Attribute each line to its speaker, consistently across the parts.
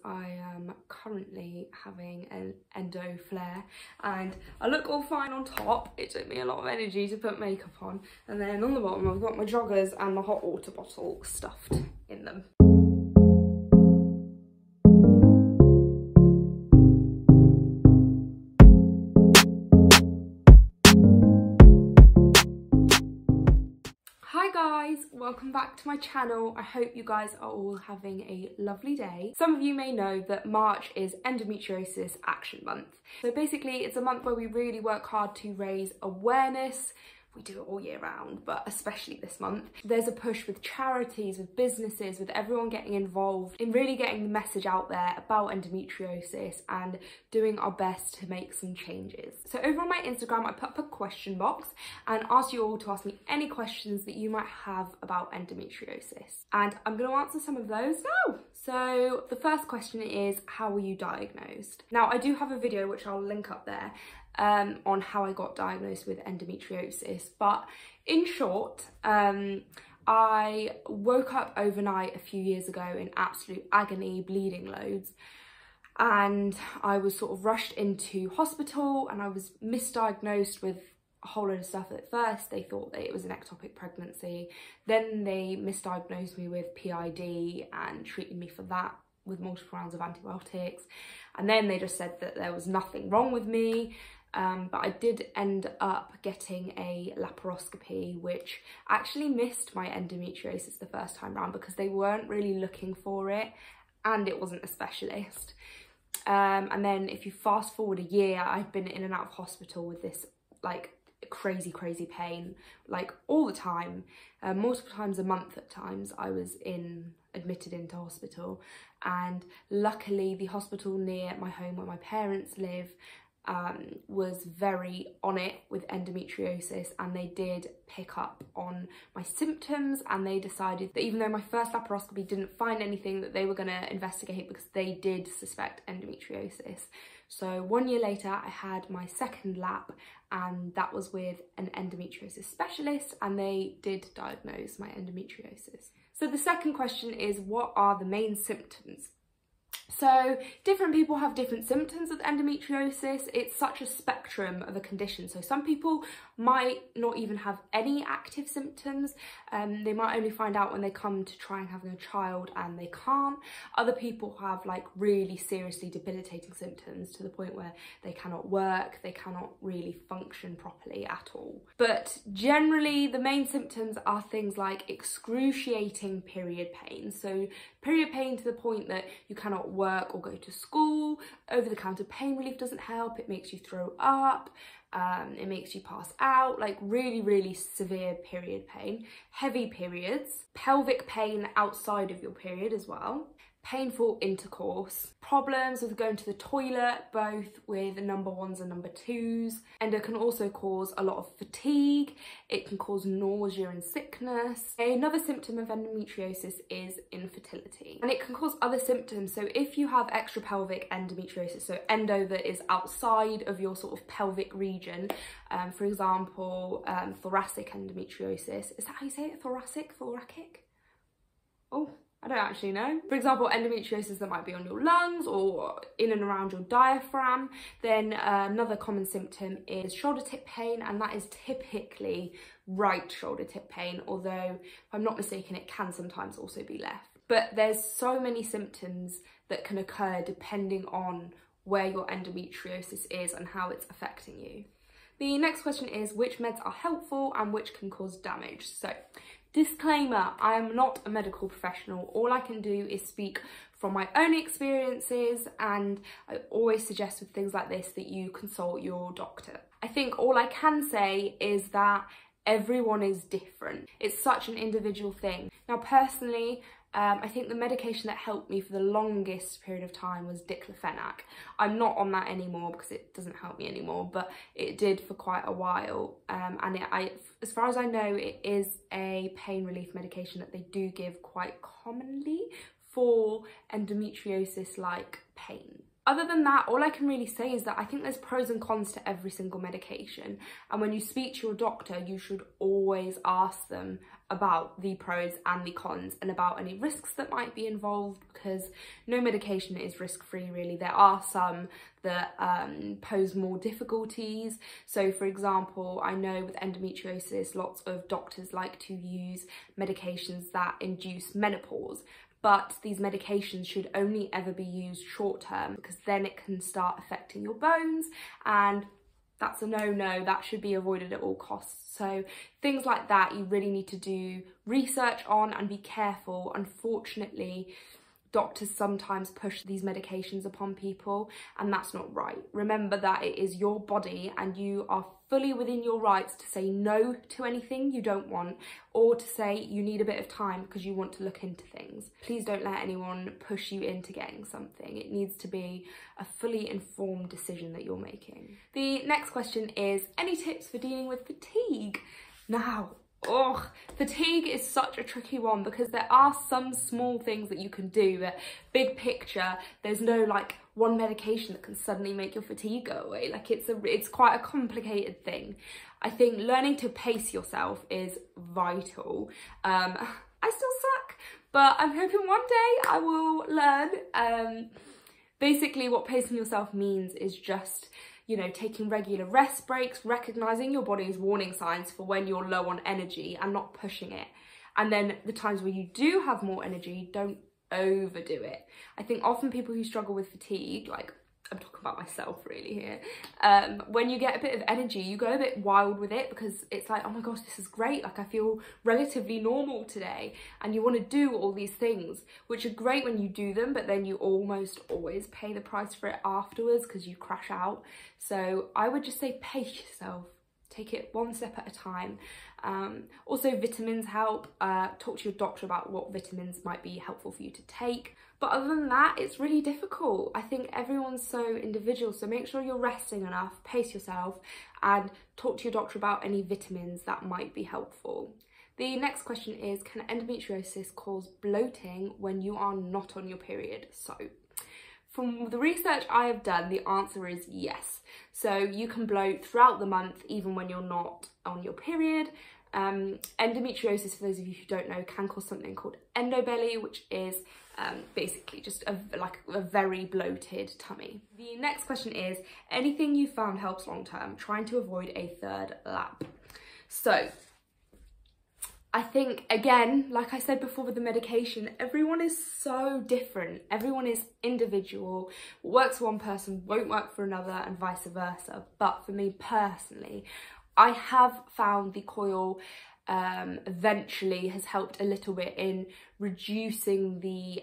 Speaker 1: I am currently having an endo flare and I look all fine on top. It took me a lot of energy to put makeup on, and then on the bottom I've got my joggers and my hot water bottle stuffed in them. Hi guys, welcome back to my channel. I hope you guys are all having a lovely day. Some of you may know that March is Endometriosis Action Month. So basically it's a month where we really work hard to raise awareness. We do it all year round, but especially this month. There's a push with charities, with businesses, with everyone getting involved in really getting the message out there about endometriosis and doing our best to make some changes. So over on my Instagram, I put up a question box and asked you all to ask me any questions that you might have about endometriosis. And I'm going to answer some of those now. So the first question is, how were you diagnosed? Now, I do have a video which I'll link up there on how I got diagnosed with endometriosis, but in short, I woke up overnight a few years ago in absolute agony, bleeding loads, and I was sort of rushed into hospital and I was misdiagnosed with a whole load of stuff. At first they thought that it was an ectopic pregnancy, then they misdiagnosed me with PID and treated me for that with multiple rounds of antibiotics, and then they just said that there was nothing wrong with me. But I did end up getting a laparoscopy, which actually missed my endometriosis the first time round because they weren't really looking for it and it wasn't a specialist. And then if you fast forward a year, I've been in and out of hospital with this like crazy pain, like all the time, multiple times a month at times. I was admitted into hospital, and luckily the hospital near my home where my parents live was very on it with endometriosis, and they did pick up on my symptoms, and they decided that even though my first laparoscopy didn't find anything, that they were going to investigate because they did suspect endometriosis. So 1 year later I had my second lap, and that was with an endometriosis specialist, and they did diagnose my endometriosis. So the second question is, what are the main symptoms? So different people have different symptoms with endometriosis. It's such a spectrum of a condition. So some people might not even have any active symptoms. They might only find out when they come to try and having a child and they can't. Other people have like really seriously debilitating symptoms to the point where they cannot work, they cannot really function properly at all. But generally the main symptoms are things like excruciating period pain. So period pain to the point that you cannot work or go to school. Over-the-counter pain relief doesn't help. It makes you throw up. It makes you pass out, like really severe period pain. Heavy periods, pelvic pain outside of your period as well, painful intercourse, problems with going to the toilet, both with number ones and number twos. Endo can also cause a lot of fatigue. It can cause nausea and sickness. Another symptom of endometriosis is infertility, and it can cause other symptoms. So if you have extrapelvic endometriosis, so endo that is outside of your sort of pelvic region, for example, thoracic endometriosis, is that how you say it? Thoracic? Oh, I don't actually know. For example, endometriosis that might be on your lungs or in and around your diaphragm. Then another common symptom is shoulder tip pain, and that is typically right shoulder tip pain, although if I'm not mistaken it can sometimes also be left. But there's so many symptoms that can occur depending on where your endometriosis is and how it's affecting you. The next question is, which meds are helpful and which can cause damage? So disclaimer, I am not a medical professional. All I can do is speak from my own experiences, and I always suggest with things like this that you consult your doctor. I think all I can say is that everyone is different. It's such an individual thing. Now personally, I think the medication that helped me for the longest period of time was diclofenac. I'm not on that anymore because it doesn't help me anymore, but it did for quite a while. And as far as I know, it is a pain relief medication that they do give quite commonly for endometriosis-like pain. Other than that, all I can really say is that I think there's pros and cons to every single medication. And when you speak to your doctor, you should always ask them about the pros and the cons and about any risks that might be involved, because no medication is risk-free really. There are some that pose more difficulties. So for example, I know with endometriosis, lots of doctors like to use medications that induce menopause, but these medications should only ever be used short term, because then it can start affecting your bones, and that's a no-no. That should be avoided at all costs. So things like that you really need to do research on and be careful. Unfortunately, doctors sometimes push these medications upon people, and that's not right. Remember that it is your body and you are fully within your rights to say no to anything you don't want, or to say you need a bit of time because you want to look into things. Please don't let anyone push you into getting something. It needs to be a fully informed decision that you're making. The next question is, any tips for dealing with fatigue? Now, fatigue is such a tricky one, because there are some small things that you can do, but big picture, there's no like one medication that can suddenly make your fatigue go away. Like it's quite a complicated thing. I think learning to pace yourself is vital. I still suck, but I'm hoping one day I will learn. Basically what pacing yourself means is just, you know, taking regular rest breaks, recognising your body's warning signs for when you're low on energy and not pushing it. And then the times where you do have more energy, don't overdo it. I think often people who struggle with fatigue, like I'm talking about myself really here, when you get a bit of energy, you go a bit wild with it, because it's like, oh my gosh, this is great, like I feel relatively normal today, and you want to do all these things, which are great when you do them, but then you almost always pay the price for it afterwards because you crash out. So I would just say pace yourself. Take it one step at a time. Also, vitamins help. Talk to your doctor about what vitamins might be helpful for you to take. But other than that, it's really difficult. I think everyone's so individual, so make sure you're resting enough, pace yourself, and talk to your doctor about any vitamins that might be helpful. The next question is, can endometriosis cause bloating when you are not on your period? So, from the research I have done, the answer is yes. So you can bloat throughout the month, even when you're not on your period. Endometriosis, for those of you who don't know, can cause something called endobelly, which is basically just a very bloated tummy. The next question is, anything you found helps long term, trying to avoid a third lap. So I think, again, like I said before with the medication, everyone is so different. Everyone is individual. What works for one person won't work for another, and vice versa. But for me personally, I have found the coil eventually has helped a little bit in reducing the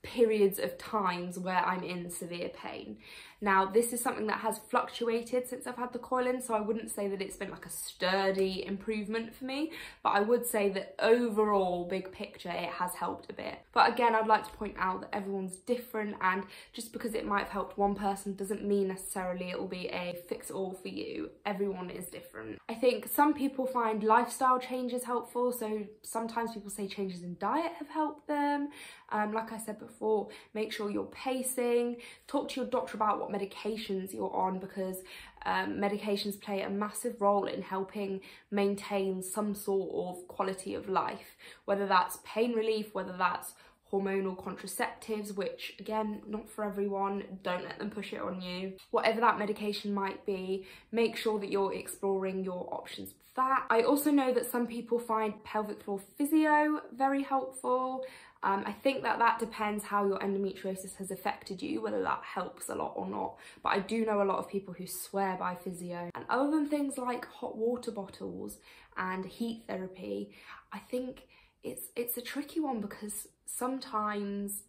Speaker 1: periods of times where I'm in severe pain. Now, this is something that has fluctuated since I've had the coil in, so I wouldn't say that it's been like a sturdy improvement for me, but I would say that overall, big picture, it has helped a bit. But again, I'd like to point out that everyone's different, and just because it might have helped one person doesn't mean necessarily it will be a fix-all for you. Everyone is different. I think some people find lifestyle changes helpful, so sometimes people say changes in diet have helped them. Like I said before, make sure you're pacing, talk to your doctor about what medications you're on, because medications play a massive role in helping maintain some sort of quality of life, whether that's pain relief, whether that's hormonal contraceptives, which again, not for everyone, don't let them push it on you. Whatever that medication might be, make sure that you're exploring your options with that. I also know that some people find pelvic floor physio very helpful. I think that depends how your endometriosis has affected you, whether that helps a lot or not. But I do know a lot of people who swear by physio. And other than things like hot water bottles and heat therapy, I think it's a tricky one, because sometimes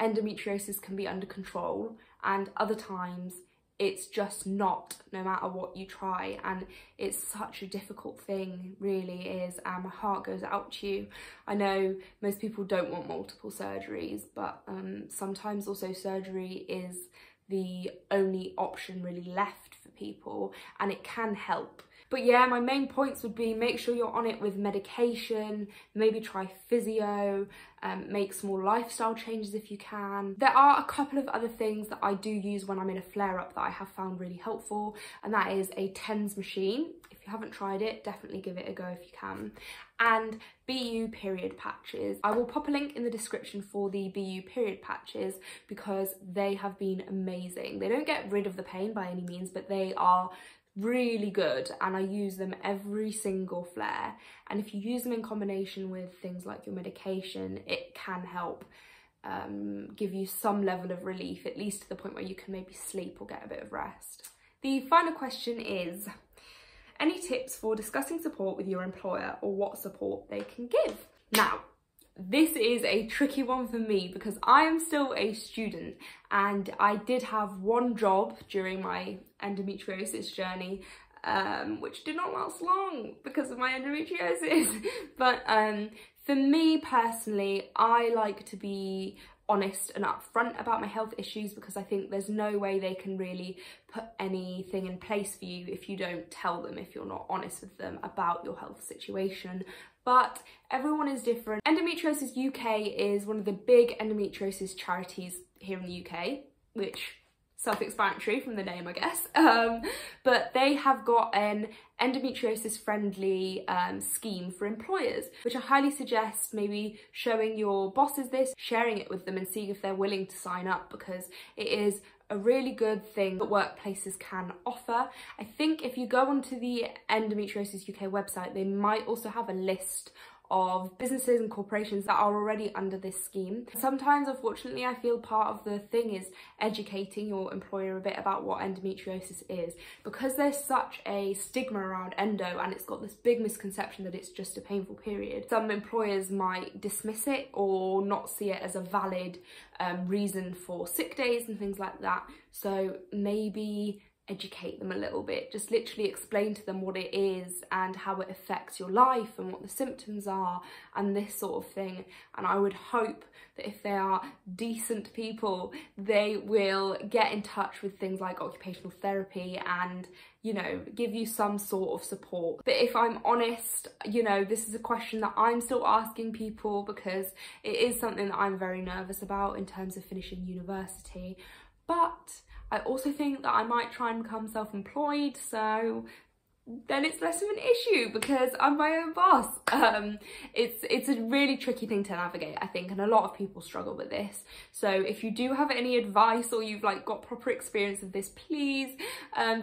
Speaker 1: endometriosis can be under control and other times it's just not, no matter what you try, and it's such a difficult thing, really is, and my heart goes out to you. I know most people don't want multiple surgeries, but sometimes also surgery is the only option really left for people, and it can help. But yeah, my main points would be make sure you're on it with medication, maybe try physio, make small lifestyle changes if you can. There are a couple of other things that I do use when I'm in a flare-up that I have found really helpful, and that is a TENS machine. If you haven't tried it, definitely give it a go if you can. And BU period patches. I will pop a link in the description for the BU period patches because they have been amazing. They don't get rid of the pain by any means, but they are really good, and I use them every single flare. And if you use them in combination with things like your medication, it can help give you some level of relief, at least to the point where you can maybe sleep or get a bit of rest. The final question is, any tips for discussing support with your employer or what support they can give? Now, this is a tricky one for me because I am still a student and I did have one job during my endometriosis journey, which did not last long because of my endometriosis. But for me personally, I like to be honest and upfront about my health issues because I think there's no way they can really put anything in place for you if you don't tell them, if you're not honest with them about your health situation. But everyone is different. Endometriosis UK is one of the big endometriosis charities here in the UK, which self-explanatory from the name, I guess. But they have got an endometriosis friendly scheme for employers, which I highly suggest maybe showing your bosses this, sharing it with them and seeing if they're willing to sign up, because it is a really good thing that workplaces can offer. I think if you go onto the Endometriosis UK website, they might also have a list of businesses and corporations that are already under this scheme. Sometimes, unfortunately, I feel part of the thing is educating your employer a bit about what endometriosis is, because there's such a stigma around endo and it's got this big misconception that it's just a painful period. Some employers might dismiss it or not see it as a valid reason for sick days and things like that. So maybe educate them a little bit, just literally explain to them what it is and how it affects your life and what the symptoms are and this sort of thing. And I would hope that if they are decent people, they will get in touch with things like occupational therapy and, you know, give you some sort of support. But if I'm honest, you know, this is a question that I'm still asking people because it is something that I'm very nervous about in terms of finishing university. But I also think that I might try and become self-employed, so then it's less of an issue because I'm my own boss. It's a really tricky thing to navigate, I think, and a lot of people struggle with this. So if you do have any advice or you've like got proper experience of this, please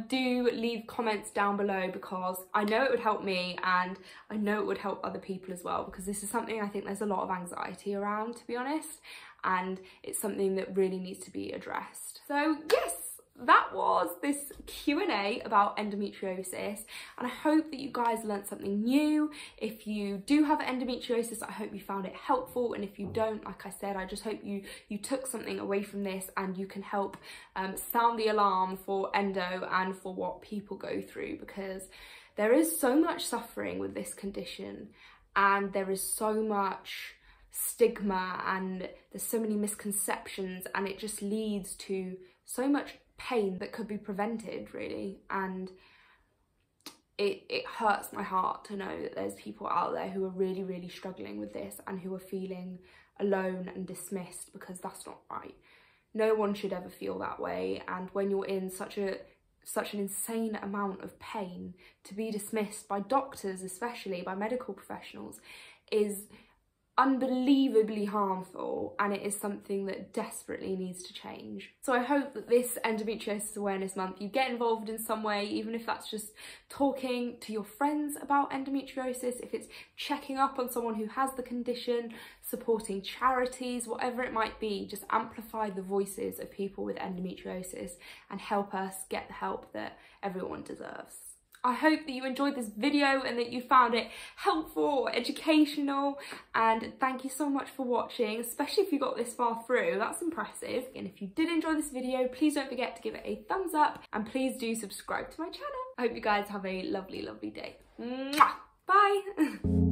Speaker 1: do leave comments down below, because I know it would help me and I know it would help other people as well, because this is something I think there's a lot of anxiety around, to be honest, and it's something that really needs to be addressed. So yes, that was this Q&A about endometriosis, and I hope that you guys learned something new. If you do have endometriosis, I hope you found it helpful, and if you don't, like I said, I just hope you took something away from this and you can help sound the alarm for endo and for what people go through, because there is so much suffering with this condition and there is so much stigma and there's so many misconceptions, and it just leads to so much pain that could be prevented, really. And it hurts my heart to know that there's people out there who are really struggling with this and who are feeling alone and dismissed, because that's not right. No one should ever feel that way, and when you're in such an insane amount of pain, to be dismissed by doctors, especially by medical professionals, is unbelievably harmful, and it is something that desperately needs to change. So I hope that this Endometriosis Awareness Month you get involved in some way, even if that's just talking to your friends about endometriosis, if it's checking up on someone who has the condition, supporting charities, whatever it might be. Just amplify the voices of people with endometriosis and help us get the help that everyone deserves. I hope that you enjoyed this video and that you found it helpful or educational, and thank you so much for watching, especially if you got this far through. That's impressive. And if you did enjoy this video, please don't forget to give it a thumbs up and please do subscribe to my channel. I hope you guys have a lovely day. Mwah! Bye!